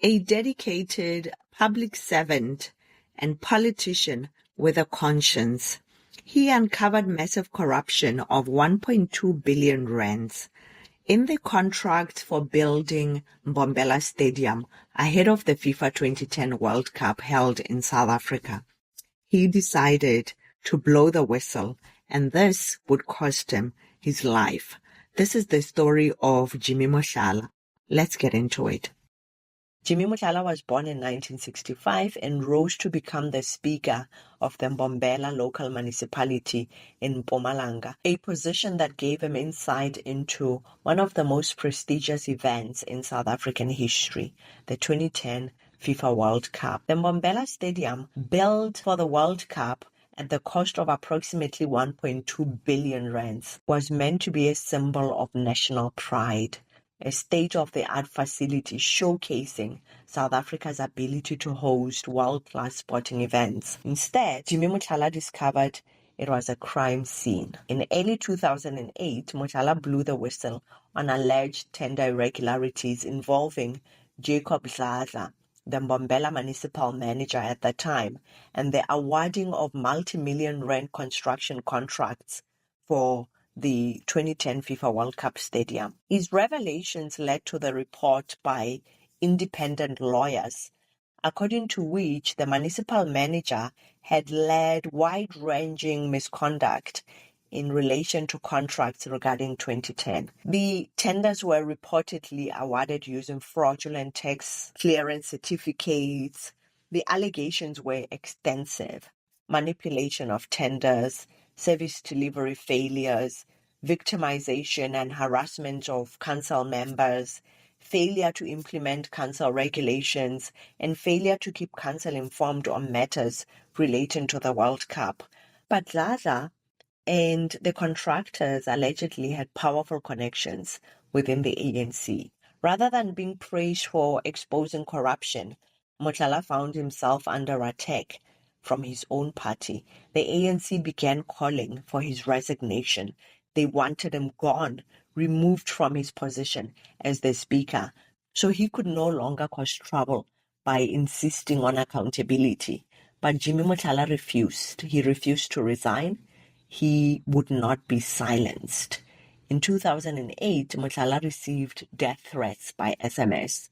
A dedicated public servant and politician with a conscience, he uncovered massive corruption of 1.2 billion rands in the contract for building Mbombela Stadium ahead of the FIFA 2010 World Cup held in South Africa. He decided to blow the whistle, and this would cost him his life. This is the story of Jimmy Mohlala. Let's get into it. Jimmy Mohlala was born in 1965 and rose to become the Speaker of the Mbombela local municipality in Mpumalanga, a position that gave him insight into one of the most prestigious events in South African history, the 2010 FIFA World Cup. The Mbombela Stadium, built for the World Cup at the cost of approximately 1.2 billion rands, was meant to be a symbol of national pride, a state-of-the-art facility showcasing South Africa's ability to host world-class sporting events. Instead, Jimmy Mohlala discovered it was a crime scene. In early 2008, Mohlala blew the whistle on alleged tender irregularities involving Jacob Dladla, the Mbombela municipal manager at the time, and the awarding of multi-million rand construction contracts for the 2010 FIFA World Cup Stadium. His revelations led to the report by independent lawyers, according to which the municipal manager had led wide-ranging misconduct in relation to contracts regarding 2010. The tenders were reportedly awarded using fraudulent tax clearance certificates. The allegations were extensive: manipulation of tenders, service delivery failures, victimization and harassment of council members, failure to implement council regulations, and failure to keep council informed on matters relating to the World Cup. But Dladla and the contractors allegedly had powerful connections within the ANC. Rather than being praised for exposing corruption, Mohlala found himself under attack from his own party. The ANC began calling for his resignation. They wanted him gone, removed from his position as the speaker, so he could no longer cause trouble by insisting on accountability. But Jimmy Mohlala refused. He refused to resign. He would not be silenced. In 2008, Mohlala received death threats by SMS,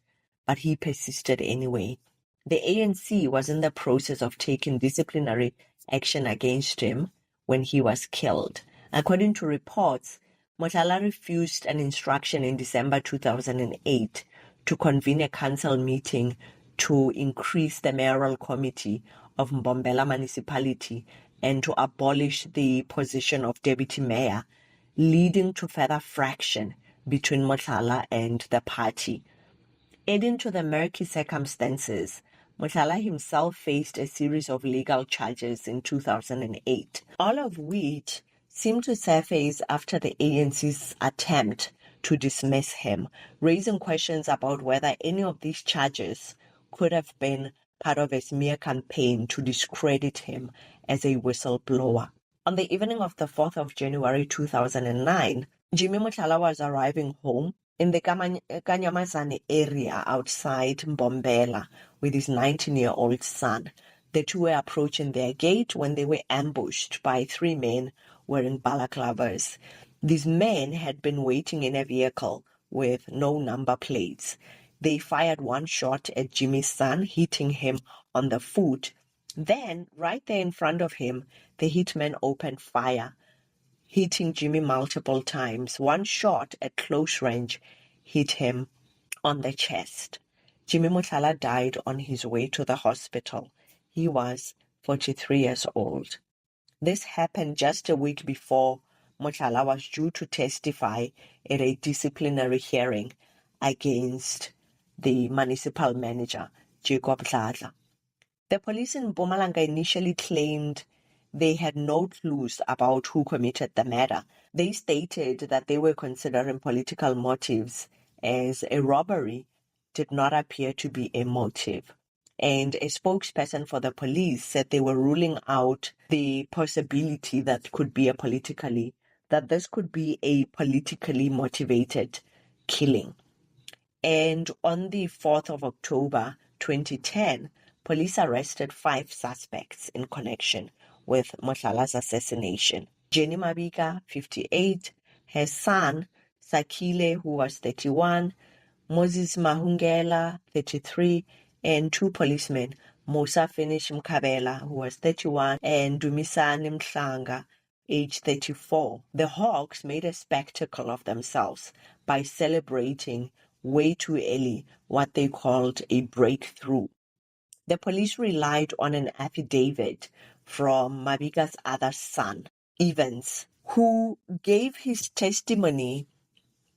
but he persisted anyway. The ANC was in the process of taking disciplinary action against him when he was killed. According to reports, Mohlala refused an instruction in December 2008 to convene a council meeting to increase the mayoral committee of Mbombela municipality and to abolish the position of deputy mayor, leading to further fraction between Mohlala and the party. Adding to the murky circumstances, Mohlala himself faced a series of legal charges in 2008, all of which seemed to surface after the ANC's attempt to dismiss him, raising questions about whether any of these charges could have been part of a smear campaign to discredit him as a whistleblower. On the evening of the 4th of January 2009, Jimmy Mohlala was arriving home in the Kanyamazane area outside Mbombela with his 19-year-old son. The two were approaching their gate when they were ambushed by three men wearing balaclavas. These men had been waiting in a vehicle with no number plates. They fired one shot at Jimmy's son, hitting him on the foot. Then, right there in front of him, the hitmen opened fire, hitting Jimmy multiple times. One shot at close range hit him on the chest. Jimmy Mohlala died on his way to the hospital. He was 43 years old. This happened just a week before Mohlala was due to testify at a disciplinary hearing against the municipal manager, Jacob Dladla. The police in Mpumalanga initially claimed they had no clues about who committed the murder. They stated that they were considering political motives, as a robbery did not appear to be a motive. And a spokesperson for the police said they were ruling out the possibility that this could be a politically motivated killing. And on the 4th of October 2010, police arrested 5 suspects in connection with Mohlala's assassination. Jenny Mabika, 58, her son, Sakile, who was 31, Moses Mahungela, 33, and 2 policemen, Musa Finish Mkabela, who was 31, and Dumisani Mhlanga, age 34. The Hawks made a spectacle of themselves by celebrating way too early what they called a breakthrough. The police relied on an affidavit from Mabika's other son, Evans, who gave his testimony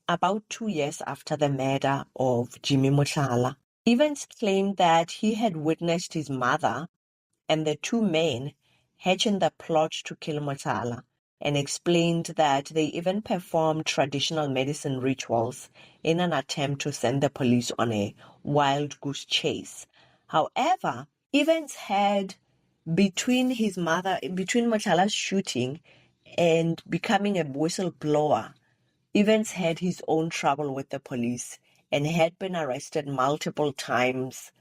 about 2 years after the murder of Jimmy Mohlala. Evans claimed that he had witnessed his mother and the 2 men hatching the plot to kill Mohlala, and explained that they even performed traditional medicine rituals in an attempt to send the police on a wild goose chase. However, Evans had, between Mohlala's shooting and becoming a whistleblower, Evans had his own trouble with the police and had been arrested multiple times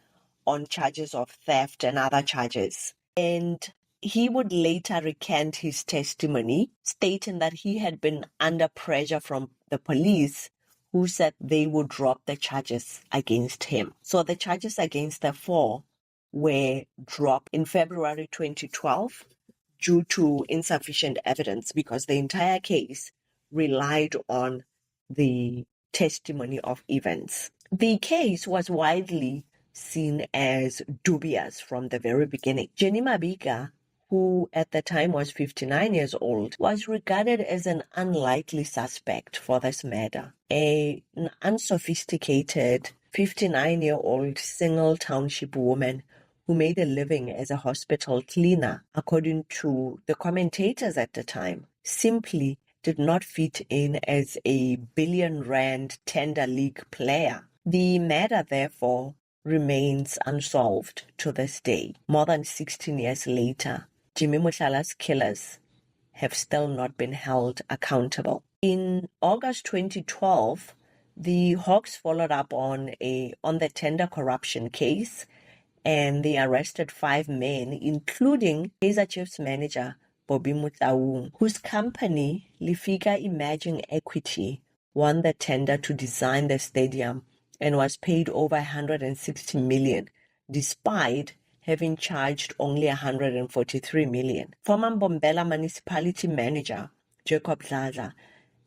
on charges of theft and other charges. And he would later recant his testimony, stating that he had been under pressure from the police, who said they would drop the charges against him. So the charges against the 4 were dropped in February 2012 due to insufficient evidence, because the entire case relied on the testimony of Evans. The case was widely seen as dubious from the very beginning. Jenny Mabika, who at the time was 59 years old, was regarded as an unlikely suspect for this murder. An unsophisticated 59-year-old single township woman who made a living as a hospital cleaner, according to the commentators at the time, simply did not fit in as a billion-rand tender league player. The matter, therefore, remains unsolved to this day. More than 16 years later, Jimmy Mohlala's killers have still not been held accountable. In August 2012, the Hawks followed up on the tender corruption case, and they arrested 5 men, including Kaizer Chiefs manager Bobby Motaung, whose company, Lifika Emerging Equity, won the tender to design the stadium and was paid over 160 million, despite having charged only 143 million. Former Mbombela municipality manager Jacob Dladla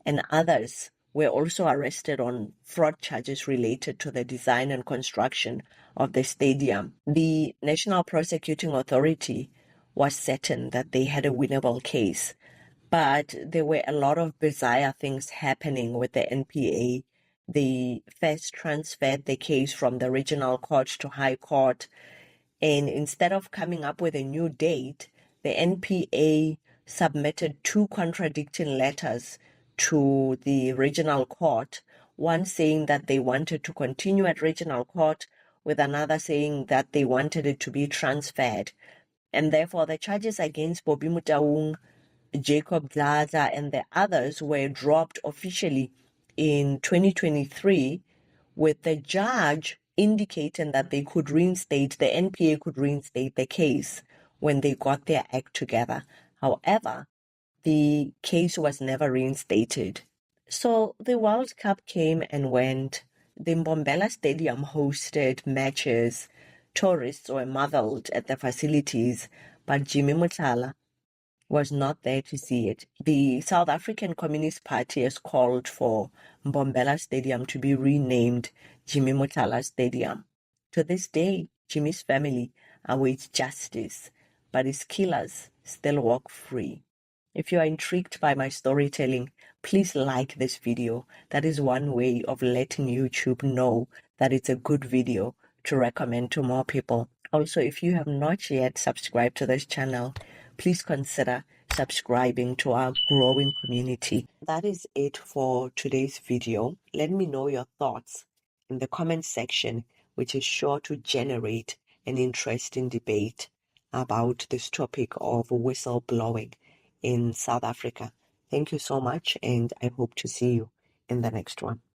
and others were also arrested on fraud charges related to the design and construction of the stadium. The National Prosecuting Authority was certain that they had a winnable case, but there were a lot of bizarre things happening with the NPA. They first transferred the case from the regional court to High Court, and instead of coming up with a new date, the NPA submitted 2 contradicting letters to the regional court, one saying that they wanted to continue at regional court, with another saying that they wanted it to be transferred. And therefore, the charges against Bobby Motaung, Jacob Dladla, and the others were dropped officially in 2023, with the judge indicating that the NPA could reinstate the case when they got their act together. However, the case was never reinstated. So the World Cup came and went. The Mbombela Stadium hosted matches. Tourists were marveled at the facilities, but Jimmy Mohlala was not there to see it. The South African Communist Party has called for Mbombela Stadium to be renamed Jimmy Mohlala Stadium. To this day, Jimmy's family awaits justice, but his killers still walk free. If you are intrigued by my storytelling, please like this video. That is one way of letting YouTube know that it's a good video to recommend to more people. Also, if you have not yet subscribed to this channel, please consider subscribing to our growing community. That is it for today's video. Let me know your thoughts in the comment section, which is sure to generate an interesting debate about this topic of whistleblowing in South Africa. Thank you so much, and I hope to see you in the next one.